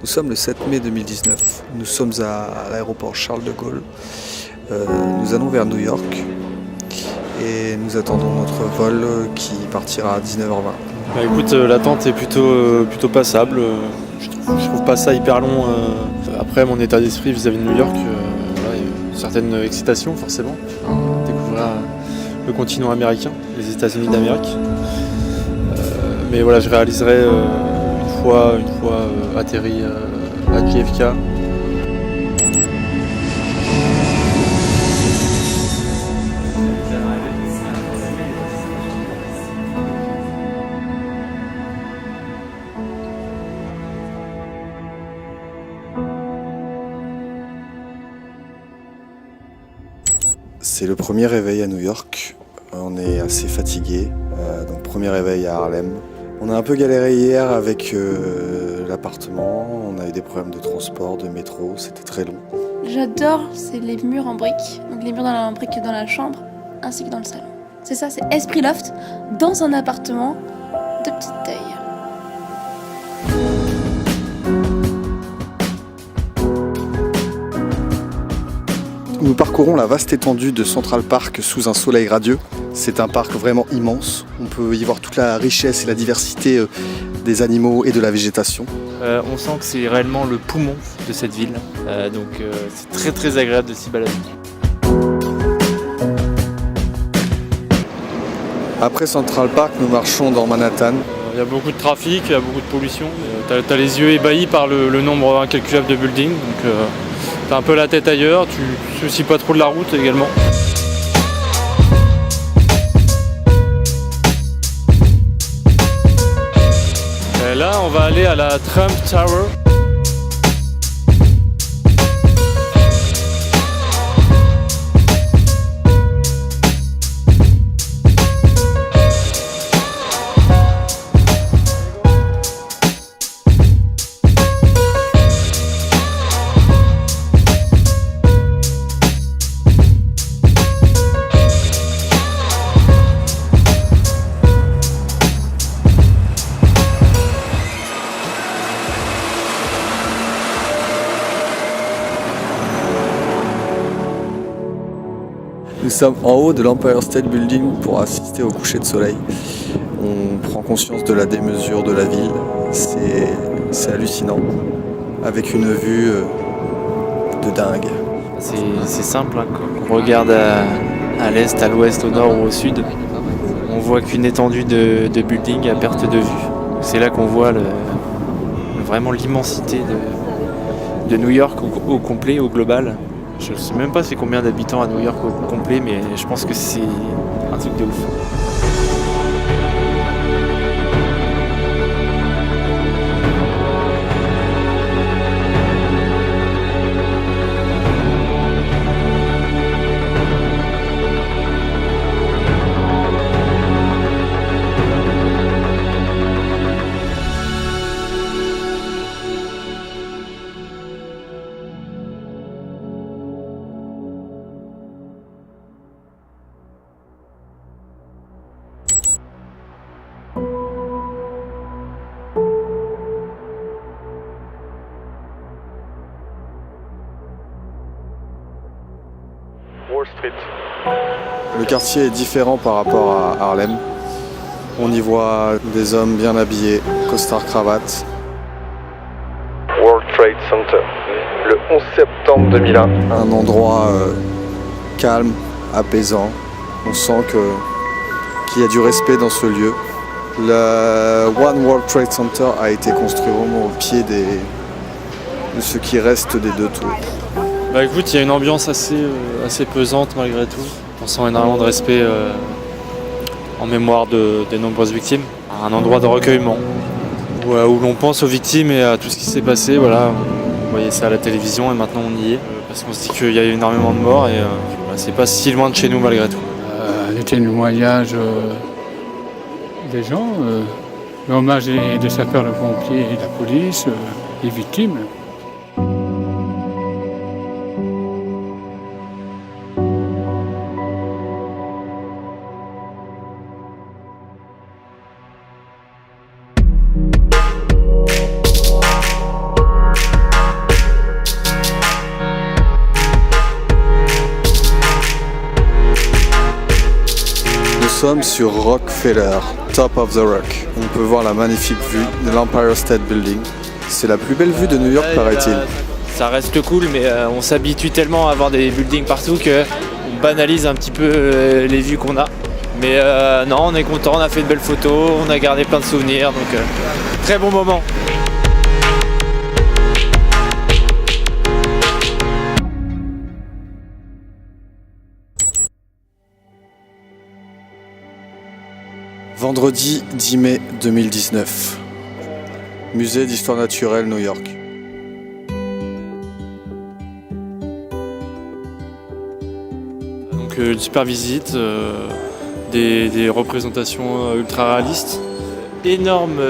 Nous sommes le 7 mai 2019. Nous sommes à l'aéroport Charles de Gaulle. Nous allons vers New York et nous attendons notre vol qui partira à 19h20. Bah écoute, l'attente est plutôt passable. Je trouve pas ça hyper long. Après, mon état d'esprit vis-à-vis de New York, voilà, il y a une certaine excitation forcément. Découvrir le continent américain, les États-Unis d'Amérique. Mais voilà, je réaliserai une fois atterri à JFK. C'est le premier réveil à New York. On est assez fatigué. Donc premier réveil à Harlem. On a un peu galéré hier avec l'appartement. On a eu des problèmes de transport, de métro. C'était très long. J'adore, c'est les murs en briques. Donc les murs en briques dans la chambre ainsi que dans le salon. C'est ça, c'est Esprit Loft dans un appartement de petite taille. Nous parcourons la vaste étendue de Central Park sous un soleil radieux. C'est un parc vraiment immense. On peut y voir toute la richesse et la diversité des animaux et de la végétation. On sent que c'est réellement le poumon de cette ville. Donc c'est très très agréable de s'y balader. Après Central Park, nous marchons dans Manhattan. Il y a beaucoup de trafic, il y a beaucoup de pollution. T'as les yeux ébahis par le nombre incalculable de buildings. Donc t'as un peu la tête ailleurs, tu te soucies pas trop de la route également. Et là, on va aller à la Trump Tower. Nous sommes en haut de l'Empire State Building pour assister au coucher de soleil. On prend conscience de la démesure de la ville. C'est hallucinant. Avec une vue de dingue. C'est simple, hein, quand on regarde à l'est, à l'ouest, au nord ou au sud, on voit qu'une étendue de buildings à perte de vue. C'est là qu'on voit vraiment l'immensité de New York au complet, au global. Je ne sais même pas c'est combien d'habitants à New York au complet, mais je pense que c'est un truc de ouf. Wall Street. Le quartier est différent par rapport à Harlem. On y voit des hommes bien habillés, costard cravate. World Trade Center, le 11 septembre 2001. Un endroit calme, apaisant. On sent qu'il y a du respect dans ce lieu. Le One World Trade Center a été construit vraiment au pied de ce qui reste des deux tours. Bah écoute, il y a une ambiance assez pesante malgré tout. On sent énormément de respect en mémoire des nombreuses victimes. Un endroit de recueillement où l'on pense aux victimes et à tout ce qui s'est passé. Voilà, on voyait ça à la télévision et maintenant on y est. Parce qu'on se dit qu'il y a eu énormément de morts et c'est pas si loin de chez nous malgré tout. Les témoignages des gens, l'hommage des sapeurs-pompiers et de la police, les victimes. sommes sur Rockefeller, Top of the Rock. On peut voir la magnifique vue de l'Empire State Building. C'est la plus belle vue de New York, paraît-il. Ça reste cool, mais on s'habitue tellement à avoir des buildings partout qu'on banalise un petit peu les vues qu'on a. Mais non, on est content, on a fait de belles photos, on a gardé plein de souvenirs, donc très bon moment. Vendredi 10 mai 2019. Musée d'histoire naturelle New York. Donc une super visite, des représentations ultra réalistes. Énorme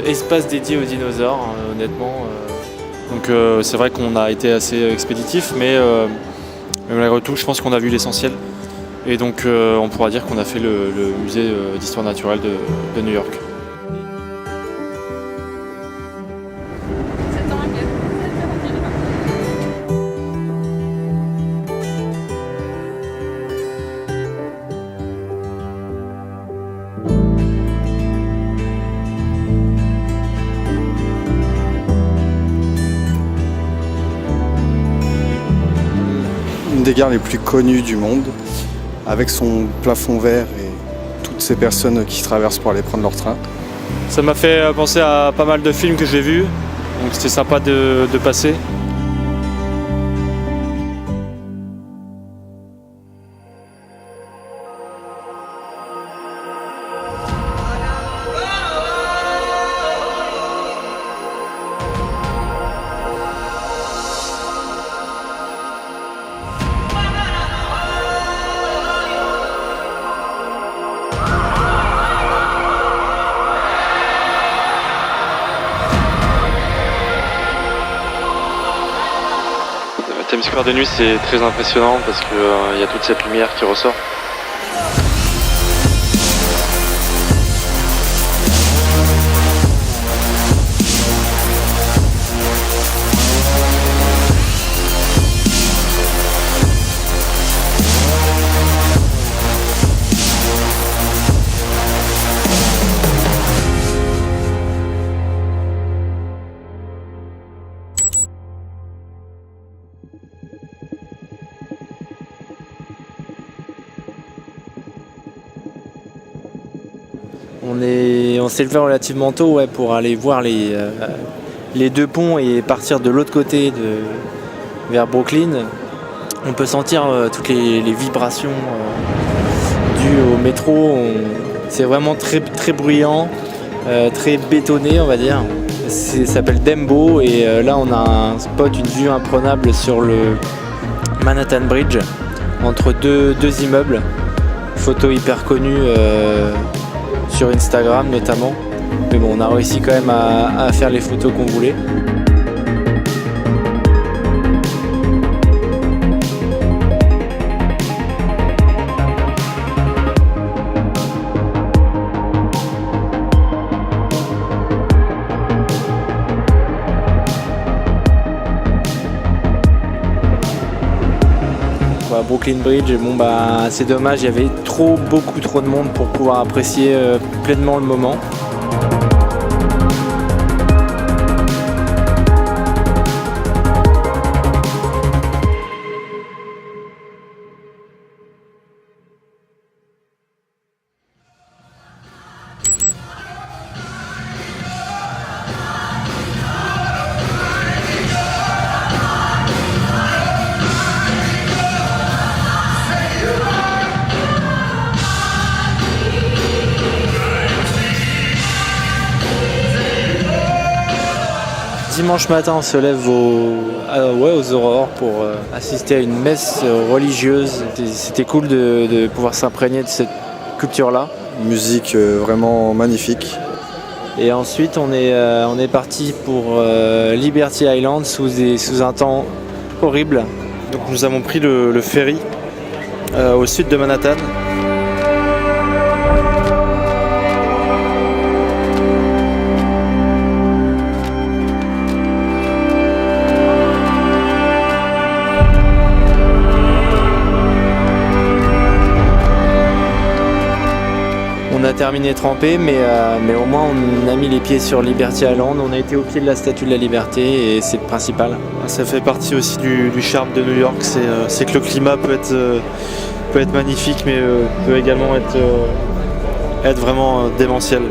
espace dédié aux dinosaures, honnêtement. Donc c'est vrai qu'on a été assez expéditif, mais malgré tout, je pense qu'on a vu l'essentiel. Et donc on pourra dire qu'on a fait le musée d'histoire naturelle de New York. Une des gares les plus connues du monde, avec son plafond vert et toutes ces personnes qui traversent pour aller prendre leur train. Ça m'a fait penser à pas mal de films que j'ai vus, donc c'était sympa de passer. Times Square de nuit, c'est très impressionnant parce qu'il y a toute cette lumière qui ressort. On s'est levé relativement tôt pour aller voir les deux ponts et partir de l'autre côté vers Brooklyn. On peut sentir toutes les vibrations dues au métro. C'est vraiment très, très bruyant, très bétonné on va dire. Ça s'appelle Dembo et là on a un spot, une vue imprenable sur le Manhattan Bridge entre deux immeubles. Photo hyper connue sur Instagram notamment, mais bon on a réussi quand même à faire les photos qu'on voulait. Brooklyn Bridge, c'est dommage, il y avait beaucoup trop de monde pour pouvoir apprécier pleinement le moment. Dimanche matin, on se lève aux aurores pour assister à une messe religieuse. C'était cool de pouvoir s'imprégner de cette culture-là. Musique vraiment magnifique. Et ensuite, on est parti pour Liberty Island sous un temps horrible. Donc nous avons pris le ferry au sud de Manhattan. terminé trempé, mais au moins on a mis les pieds sur Liberty Island, on a été au pied de la Statue de la Liberté et c'est le principal. Ça fait partie aussi du charme de New York, c'est que le climat peut être magnifique, mais peut également être vraiment démentiel.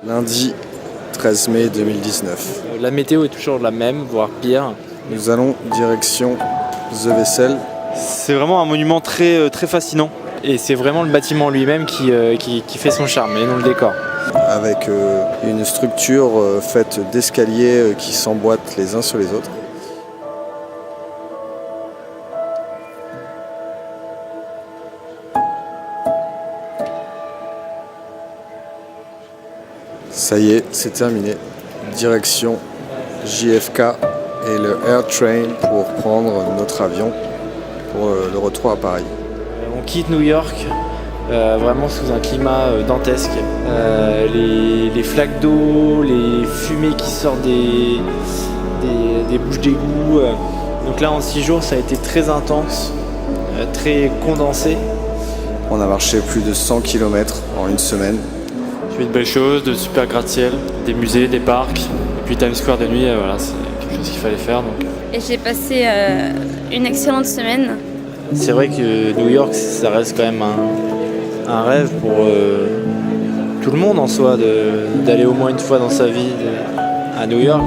Lundi 13 mai 2019. La météo est toujours la même, voire pire. Nous allons direction The Vessel. C'est vraiment un monument très, très fascinant. Et c'est vraiment le bâtiment lui-même qui fait son charme, et non le décor. Avec une structure faite d'escaliers qui s'emboîtent les uns sur les autres. Ça y est, c'est terminé. Direction JFK et le Air Train pour prendre notre avion pour le retour à Paris. On quitte New York vraiment sous un climat dantesque. Les flaques d'eau, les fumées qui sortent des bouches d'égout. Donc là en 6 jours ça a été très intense, très condensé. On a marché plus de 100 km en une semaine. J'ai vu de belles choses, de super gratte-ciel, des musées, des parcs, et puis Times Square de nuit, voilà, c'est quelque chose qu'il fallait faire. Donc. Et j'ai passé une excellente semaine. C'est vrai que New York, ça reste quand même un rêve pour tout le monde en soi, d'aller au moins une fois dans sa vie à New York.